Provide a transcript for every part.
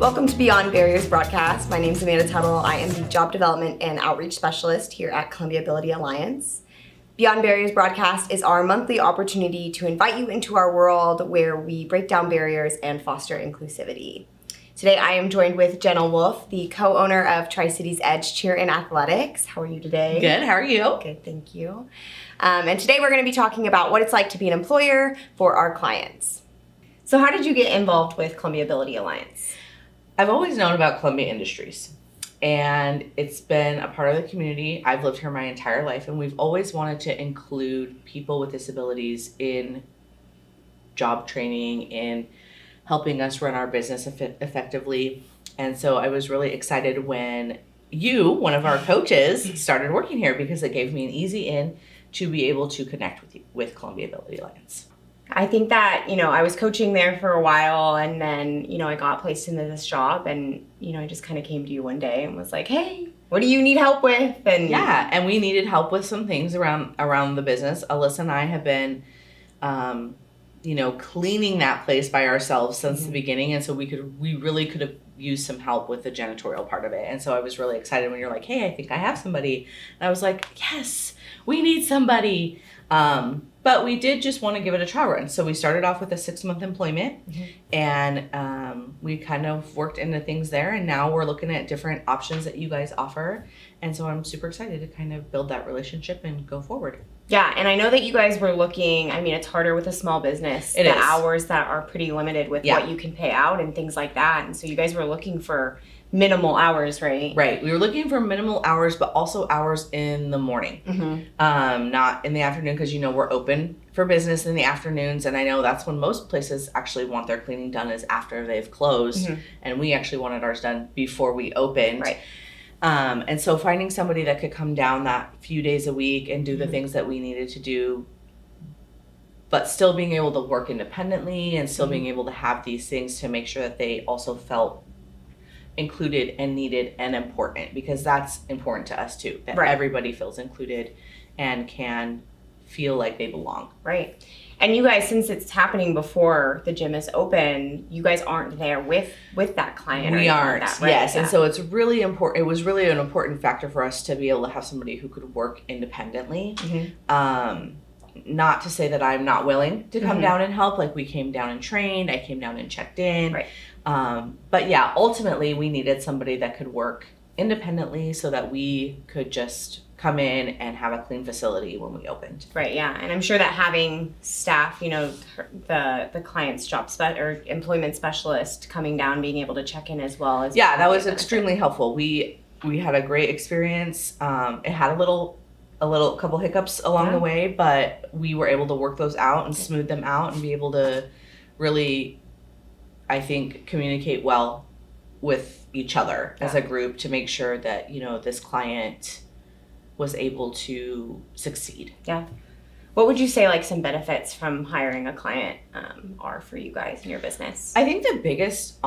Welcome to Beyond Barriers broadcast. My name is Amanda Tuttle. I am the Job Development and Outreach Specialist here at Columbia Ability Alliance. Beyond Barriers broadcast is our monthly opportunity to invite you into our world where we break down barriers and foster inclusivity. Today I am joined with Jenna Wolf, the co-owner of Tri-Cities Edge Cheer and Athletics. How are you today? Good, how are you? Good, thank you. And today we're going to be talking about what it's like to be an employer for our clients. So how did you get involved with Columbia Ability Alliance? I've always known about Columbia Industries, and it's been a part of the community. I've lived here my entire life, and we've always wanted to include people with disabilities in job training, in helping us run our business effectively. And so I was really excited when you, one of our coaches, started working here because it gave me an easy in to be able to connect with you with Columbia Ability Alliance. I think that, I was coaching there for a while and then, I got placed into this job and, I just kind of came to you one day and was like, hey, what do you need help with? And yeah, and we needed help with some things around the business. Alyssa and I have been, cleaning that place by ourselves since the beginning. And so we really could have used some help with the janitorial part of it. And so I was really excited when you're like, hey, I think I have somebody. And I was like, yes, we need somebody. But we did just want to give it a trial run. So we started off with a 6-month employment and we kind of worked into things there. And now we're looking at different options that you guys offer. And so I'm super excited to kind of build that relationship and go forward. Yeah, and I know that you guys were looking, it's harder with a small business. It is. Hours that are pretty limited with what you can pay out and things like that. And so you guys were looking for minimal hours, right? Right. We were looking for minimal hours, but also hours in the morning, not in the afternoon, because we're open for business in the afternoons, and I know that's when most places actually want their cleaning done is after they've closed, and we actually wanted ours done before we opened. Right. And so finding somebody that could come down that few days a week and do the things that we needed to do, but still being able to work independently and still being able to have these things to make sure that they also felt included and needed and important, because that's important to us too, that everybody feels included and can feel like they belong. Right. And you guys, since it's happening before the gym is open, you guys aren't there with that client. We aren't, like that, right? Yes. Yeah. And so it's really important. It was really an important factor for us to be able to have somebody who could work independently. Not to say that I'm not willing to come down and help. Like, we came down and trained, I came down and checked in. Right. But yeah, ultimately we needed somebody that could work independently so that we could just come in and have a clean facility when we opened. Right, yeah. And I'm sure that having staff, the client's or employment specialist coming down, being able to check in as well. Yeah, that was extremely helpful. We had a great experience. It had a couple hiccups along the way, but we were able to work those out and smooth them out and be able to really, I think, communicate well with each other as a group to make sure that, this client was able to succeed. Yeah. What would you say some benefits from hiring a client are for you guys in your business? I think the biggest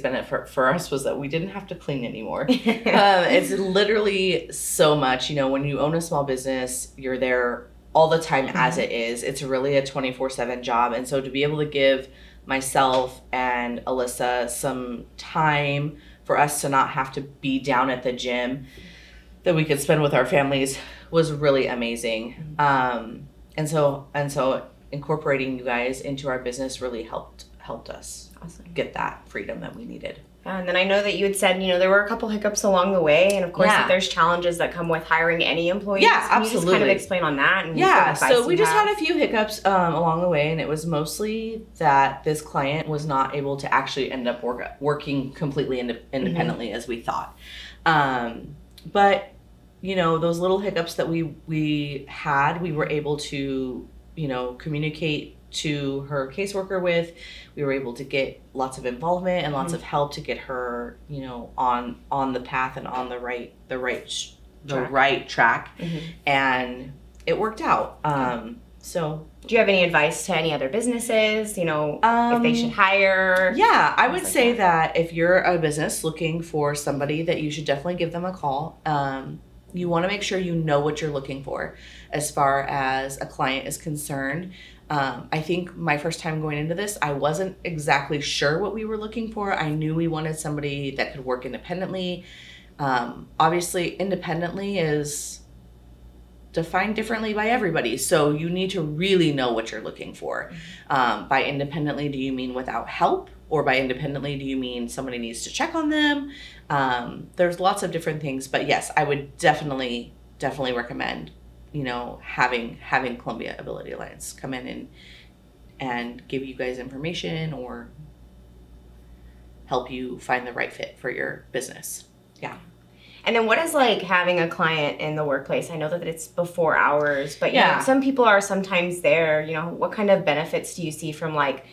benefit for us was that we didn't have to clean anymore. It's literally so much, when you own a small business, you're there all the time as it is. It's really a 24/7 job. And so to be able to give myself and Alyssa some time for us to not have to be down at the gym that we could spend with our families was really amazing. And so incorporating you guys into our business really helped us get that freedom that we needed. And then I know that you had said, there were a couple hiccups along the way, and of course that there's challenges that come with hiring any employees. Yeah, Can absolutely. you just kind of explain on that? And so we just had a few hiccups along the way, and it was mostly that this client was not able to actually end up working completely independently as we thought. But those little hiccups that we had, we were able to, communicate to her caseworker with. We were able to get lots of involvement and lots of help to get her, on the path and on the right track. And it worked out. So do you have any advice to any other businesses, if they should hire? Yeah, I would say that if you're a business looking for somebody, that you should definitely give them a call. You want to make sure you know what you're looking for as far as a client is concerned. I think my first time going into this, I wasn't exactly sure what we were looking for. I knew we wanted somebody that could work independently. Obviously, independently is defined differently by everybody. So you need to really know what you're looking for. By independently, do you mean without help? Or by independently, do you mean somebody needs to check on them? There's lots of different things. But yes, I would definitely recommend, having Columbia Ability Alliance come in and give you guys information or help you find the right fit for your business. Yeah. And then what is like having a client in the workplace? I know that it's before hours, but Yeah. Some people are sometimes there. What kind of benefits do you see from like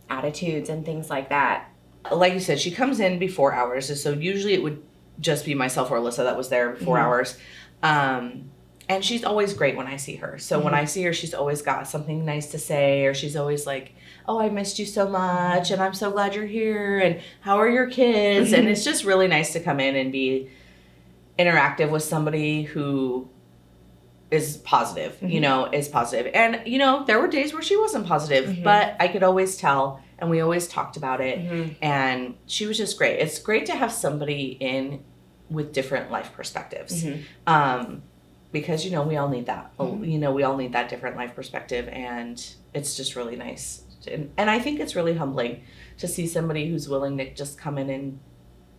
attitudes and things like that? Like you said, she comes in before hours, so usually it would just be myself or Alyssa that was there before hours. And she's always great when I see her. So when I see her, she's always got something nice to say, or she's always like, oh, I missed you so much, and I'm so glad you're here, and how are your kids? And it's just really nice to come in and be interactive with somebody who is positive, is positive. And, there were days where she wasn't positive, but I could always tell, and we always talked about it, and she was just great. It's great to have somebody in with different life perspectives. Because, we all need that. We all need that different life perspective, and it's just really nice. And I think it's really humbling to see somebody who's willing to just come in and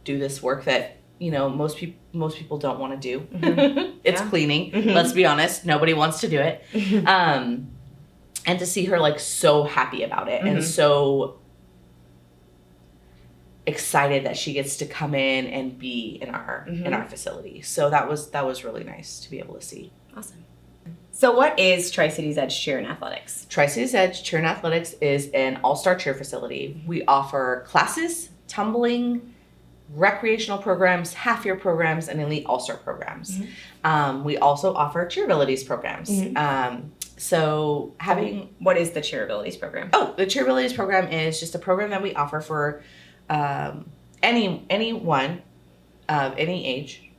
do this work that, most people don't want to do. It's cleaning. Let's be honest. Nobody wants to do it. And to see her like so happy about it and so excited that she gets to come in and be in our facility. So that was really nice to be able to see. Awesome. So what is Tri-Cities Edge Cheer and Athletics? Tri-Cities Edge Cheer and Athletics is an all-star cheer facility. We offer classes, tumbling, recreational programs, half-year programs, and elite all-star programs. We also offer cheer abilities programs. So having... What is the cheer abilities program? Oh, the cheer abilities program is just a program that we offer for anyone of any age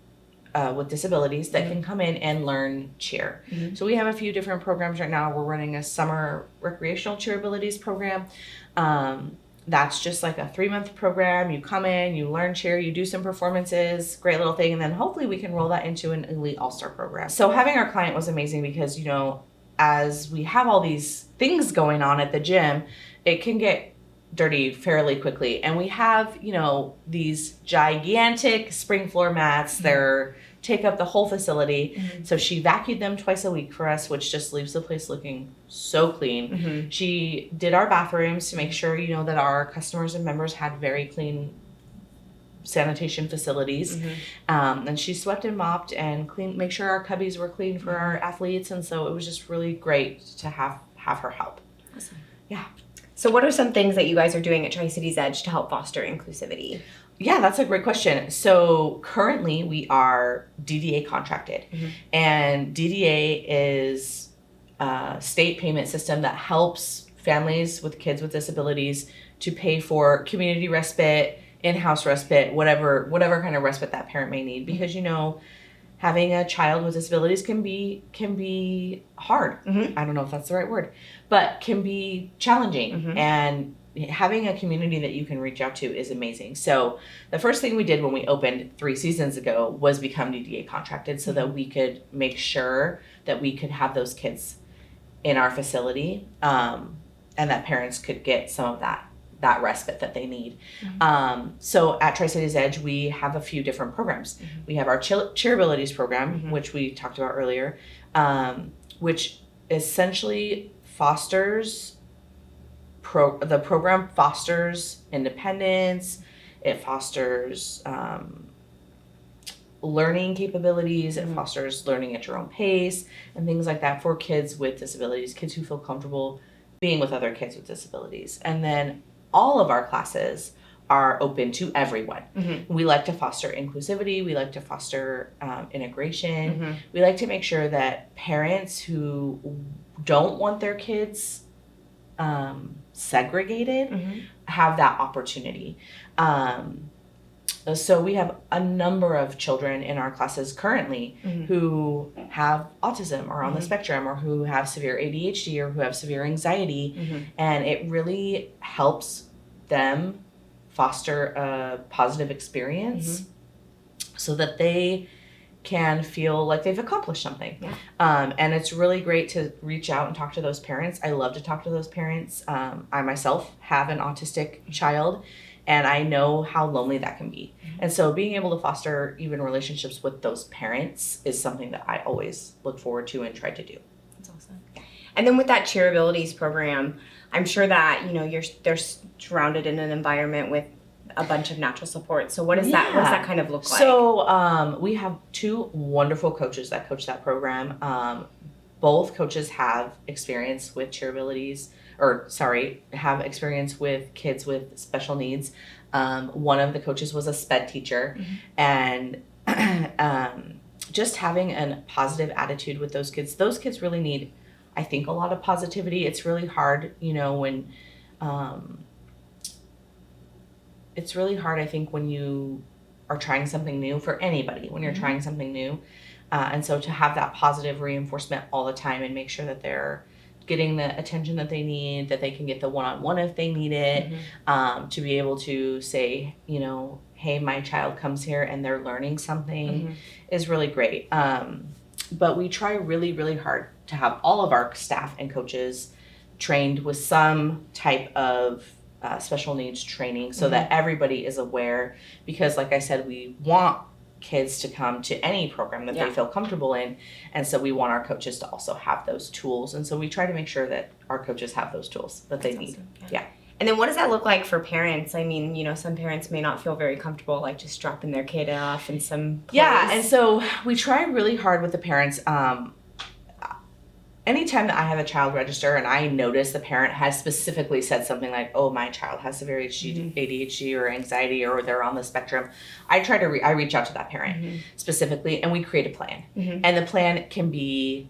with disabilities that can come in and learn cheer. So we have a few different programs right now. We're running a summer recreational cheer abilities program. That's just like a 3-month program. You come in, you learn cheer, you do some performances, great little thing, and then hopefully we can roll that into an elite all-star program. So having our client was amazing because, as we have all these things going on at the gym, it can get dirty fairly quickly. And we have, these gigantic spring floor mats. They're take up the whole facility. So she vacuumed them twice a week for us, which just leaves the place looking so clean. She did our bathrooms to make sure, that our customers and members had very clean sanitation facilities. And she swept and mopped and cleaned, make sure our cubbies were clean for our athletes. And so it was just really great to have her help. Awesome. Yeah. So what are some things that you guys are doing at Tri-Cities Edge to help foster inclusivity? Yeah, that's a great question. So currently we are DDA contracted, and DDA is a state payment system that helps families with kids with disabilities to pay for community respite, in-house respite, whatever kind of respite that parent may need, because having a child with disabilities can be hard. I don't know if that's the right word, but can be challenging. And having a community that you can reach out to is amazing. So the first thing we did when we opened 3 seasons ago was become DDA contracted so that we could make sure that we could have those kids in our facility, and that parents could get some of that respite that they need. So at Tri-Cities Edge, we have a few different programs. We have our Cheer Abilities program, which we talked about earlier, which essentially fosters the program fosters independence. It fosters learning capabilities. It fosters learning at your own pace and things like that for kids with disabilities, kids who feel comfortable being with other kids with disabilities. And then all of our classes are open to everyone. We like to foster inclusivity. We like to foster integration. We like to make sure that parents who don't want their kids segregated have that opportunity. So we have a number of children in our classes currently who have autism or on the spectrum, or who have severe ADHD, or who have severe anxiety. And it really helps them foster a positive experience so that they can feel like they've accomplished something. And it's really great to reach out and talk to those parents. I love to talk to those parents. I myself have an autistic child, and I know how lonely that can be. And so being able to foster even relationships with those parents is something that I always look forward to and try to do. That's awesome. And then with that Cheer Abilities program, I'm sure that, you know, they're surrounded in an environment with a bunch of natural support. So what does that kind of look like? So we have 2 wonderful coaches that coach that program. Both coaches have experience with Cheer Abilities, have experience with kids with special needs. One of the coaches was a SPED teacher, and just having a positive attitude with those kids really need, I think, a lot of positivity. It's really hard, you know, when it's really hard, I think, when you are trying something new, for anybody, when you're trying something new. And so to have that positive reinforcement all the time and make sure that they're getting the attention that they need, that they can get the one-on-one if they need it, to be able to say, you know, hey, my child comes here and they're learning something is really great. But we try really, really hard to have all of our staff and coaches trained with some type of special needs training so that everybody is aware, because like I said, we want kids to come to any program that they feel comfortable in, and so we want our coaches to also have those tools, and so we try to make sure that our coaches have those tools that they need. Awesome. And then what does that look like for parents? I mean, you know, some parents may not feel very comfortable like just dropping their kid off in some place. And so we try really hard with the parents. Anytime that I have a child register and I notice the parent has specifically said something like, oh, my child has severe ADHD or anxiety, or they're on the spectrum, I try to I reach out to that parent specifically, and we create a plan. And the plan can be,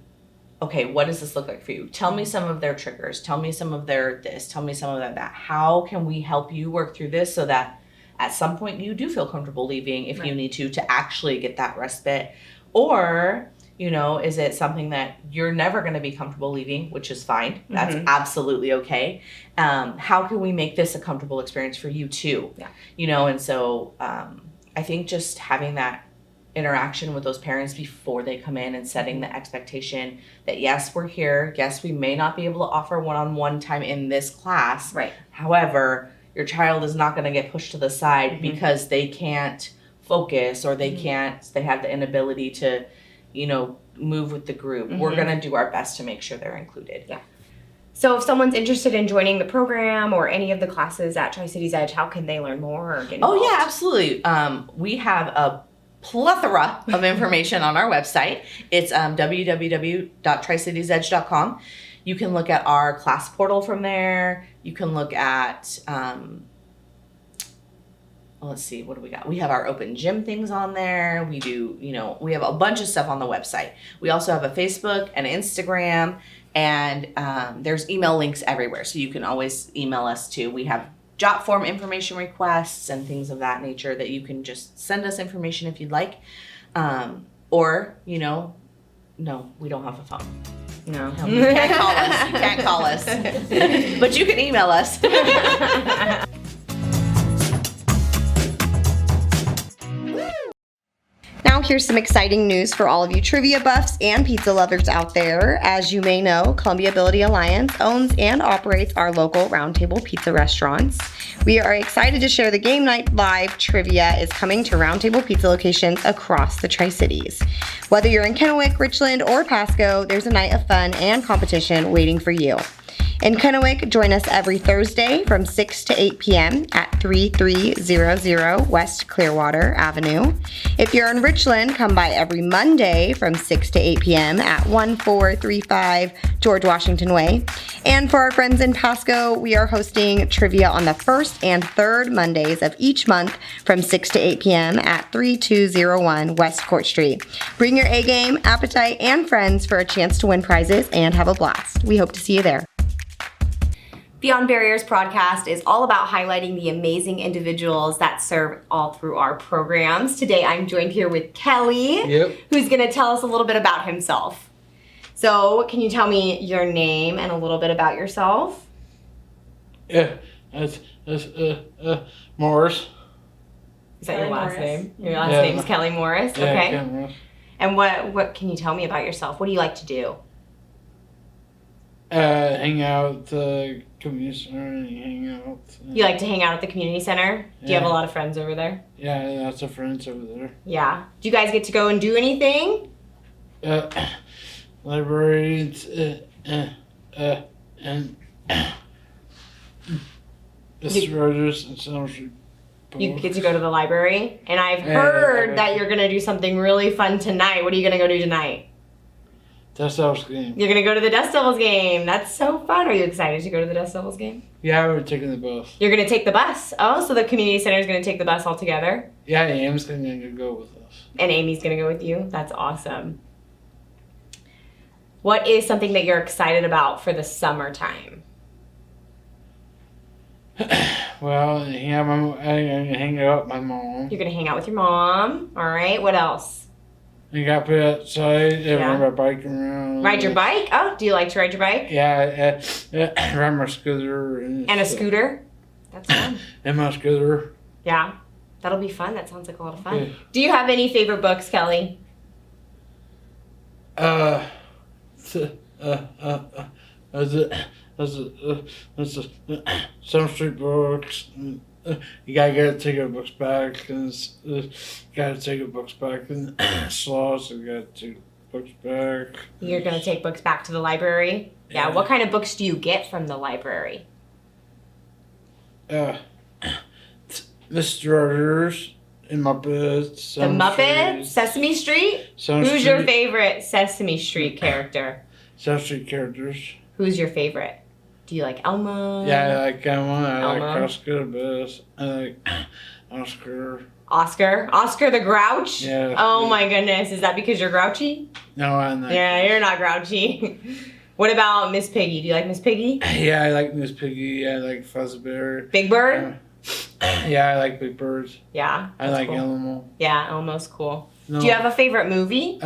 okay, what does this look like for you? Tell me some of their triggers. Tell me some of their this. Tell me some of that. How can we help you work through this so that at some point you do feel comfortable leaving if you need to actually get that respite? Or, you know, is it something that you're never going to be comfortable leaving, which is fine. That's absolutely okay. How can we make this a comfortable experience for you too? You know, and so I think just having that interaction with those parents before they come in and setting the expectation that, yes, we're here. Yes, we may not be able to offer one-on-one time in this class. However, your child is not going to get pushed to the side because they can't focus, or they have the inability to, you know, move with the group. We're going to do our best to make sure they're included. So if someone's interested in joining the program or any of the classes at Tri-Cities Edge, how can they learn more or get involved? Oh, yeah, absolutely. We have a plethora of information on our website. It's www.tricitiesedge.com. You can look at our class portal from there. You can look at let's see, what do we got? We have our open gym things on there. We do, you know, we have a bunch of stuff on the website. We also have a Facebook and Instagram, and there's email links everywhere. So you can always email us too. We have job form information requests and things of that nature that you can just send us information if you'd like. Or, you know, no, we don't have a phone. No. You can't call us. You can't call us. But you can email us. Now here's some exciting news for all of you trivia buffs and pizza lovers out there. As you may know, Columbia Ability Alliance owns and operates our local Roundtable Pizza restaurants. We are excited to share the Game Night Live trivia is coming to Roundtable Pizza locations across the Tri-Cities. Whether you're in Kennewick, Richland, or Pasco, there's a night of fun and competition waiting for you. In Kennewick, join us every Thursday from 6 to 8 p.m. at 3300 West Clearwater Avenue. If you're in Richland, come by every Monday from 6 to 8 p.m. at 1435 George Washington Way. And for our friends in Pasco, we are hosting trivia on the first and third Mondays of each month from 6 to 8 p.m. at 3201 West Court Street. Bring your A-game, appetite, and friends for a chance to win prizes and have a blast. We hope to see you there. Beyond Barriers broadcast is all about highlighting the amazing individuals that serve all through our programs. Today I'm joined here with Kelly, who's going to tell us a little bit about himself. So, can you tell me your name and a little bit about yourself? Yeah, that's Morris. Is that Kelly your last Morris. name? Your last name's Kelly Morris? Yeah, Okay. Kelly Morris. And what can you tell me about yourself? What do you like to do? Hang out at the community center and hang out. You like to hang out at the community center? Do you have a lot of friends over there? Yeah, lots of friends over there. Yeah. Do you guys get to go and do anything? Libraries, and Mr. Rogers and Summer Street. You get to go to the library? And I've heard that you're going to do something really fun tonight. What are you going to go do tonight? Dust Devils game. You're going to go to the Dust Devils game. That's so fun. Are you excited to go to the Dust Devils game? Yeah, we're taking the bus. You're going to take the bus. Oh, so the community center is going to take the bus all together? Yeah, Am's going to go with us. And Amy's going to go with you? That's awesome. What is something that you're excited about for the summertime? Well, yeah, I'm hang out with my mom. You're going to hang out with your mom. All right. What else? We got put outside and Yeah. ride my bike around. Ride your bike? Oh, do you like to ride your bike? Yeah, ride my scooter. And a scooter? That's fun. And my scooter. Yeah. That'll be fun. That sounds like a lot of fun. Yeah. Do you have any favorite books, Kelly? Some street books. You gotta take your books back, and you gotta take your books back, and sloths. You gotta take books back. You're going to take books back to the library? Yeah. What kind of books do you get from the library? Mr. Rogers and Muppets. The Muppets? Sesame Street? Who's your favorite Sesame Street character? Sesame Street characters. Who's your favorite? Do you like Elmo? Yeah, I like Elmo. I like Elmo. Oscar the best. I like Oscar. Oscar? Oscar the Grouch? Yeah. Oh my goodness. Is that because you're grouchy? No, I'm not. Yeah, you're not grouchy. What about Miss Piggy? Do you like Miss Piggy? Yeah, I like Miss Piggy. I like Fuzzbear. Big Bird? Yeah, I like Big Birds. Yeah. I that's like cool. Elmo. Yeah, Elmo's cool. No. Do you have a favorite movie?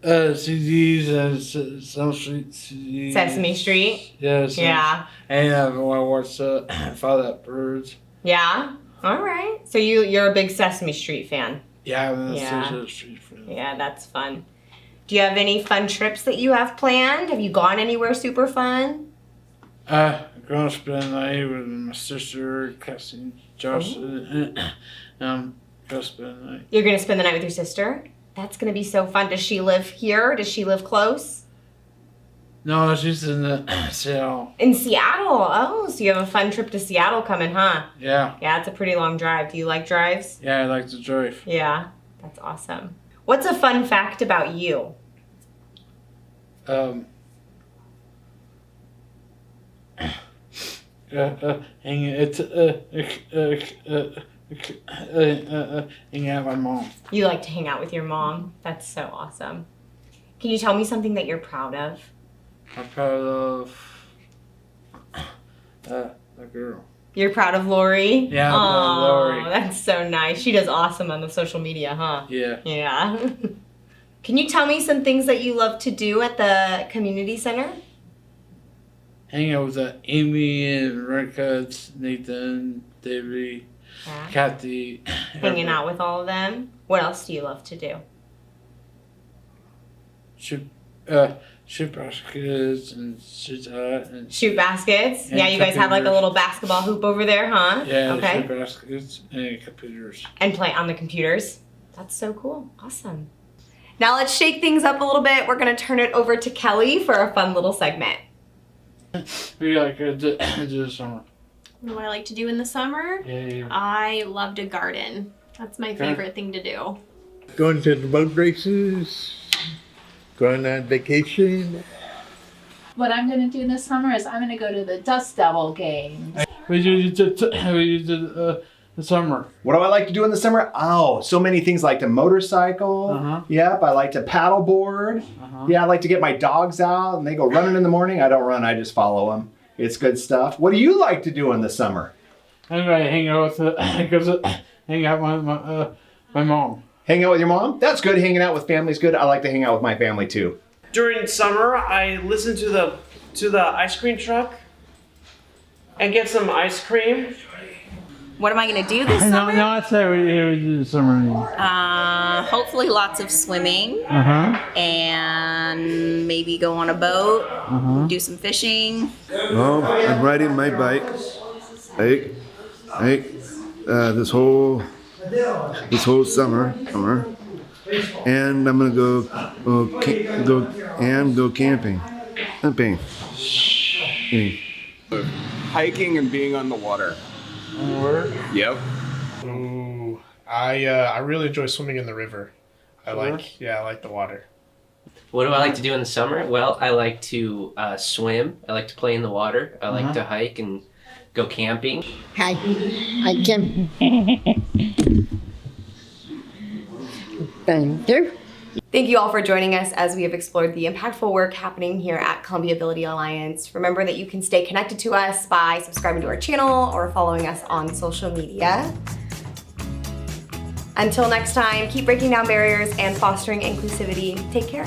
CDs and some street CDs. Sesame Street? Yes. Yeah. And I watched Follow That Birds. Yeah? All right. So you're a big Sesame Street fan. Yeah, I'm Yeah. a Sesame Street fan. Yeah, that's fun. Do you have any fun trips that you have planned? Have you gone anywhere super fun? I'm gonna spend the night with my sister, Cassie, Josh, gonna spend the night. You're going to spend the night with your sister? That's going to be so fun. Does she live here? Does she live close? No, she's in the Seattle. In Seattle. Oh, so you have a fun trip to Seattle coming, huh? Yeah. Yeah, it's a pretty long drive. Do you like drives? Yeah, I like to drive. Yeah, that's awesome. What's a fun fact about you? Hang out with my mom. You like to hang out with your mom. That's so awesome. Can you tell me something that you're proud of? I'm proud of the girl. You're proud of Lori? Yeah, I'm proud of Lori. Oh, that's so nice. She does awesome on the social media, huh? Yeah. Yeah. Can you tell me some things that you love to do at the community center? Hang out with Amy and Rebecca, Nathan, David, Yeah. Kathy. Hanging out with all of them. What else do you love to do? Shoot baskets and shoot that and Shoot baskets? And Yeah, you guys have like a computers. little basketball hoop over there, huh? yeah, Okay. shoot baskets and computers. And play on the computers. That's so cool. Awesome. Now let's shake things up a little bit. We're going to turn it over to Kelly for a fun little segment. We like to do the summer. What do I like to do in the summer? Yeah. I love to garden. That's my favorite thing to do. Going to the boat races, going on vacation. What I'm going to do this summer is I'm going to go to the Dust Devil games. We did The summer. What do I like to do in the summer? Oh, so many things. I like to motorcycle. Uh-huh. Yep. I like to paddleboard. Uh-huh. Yeah, I like to get my dogs out and they go running in the morning. I don't run. I just follow them. It's good stuff. What do you like to do in the summer? I'm gonna hang out with hang out with my mom. Hang out with your mom? That's good. Hanging out with family's good. I like to hang out with my family too. During summer, I listen to the ice cream truck and get some ice cream. What am I going to do this summer? No, I say we do the summer. Hopefully lots of swimming and maybe go on a boat, do some fishing. Well, I'm riding my bike, this whole summer, and I'm gonna go camping. Hiking and being on the water. Yep. Ooh, I really enjoy swimming in the river. I like the water. What do I like to do in the summer? Well, I like to swim. I like to play in the water. I like to hike and go camping. Hi, I can. Thank you. Thank you all for joining us as we have explored the impactful work happening here at Columbia Ability Alliance. Remember that you can stay connected to us by subscribing to our channel or following us on social media. Until next time, keep breaking down barriers and fostering inclusivity. Take care.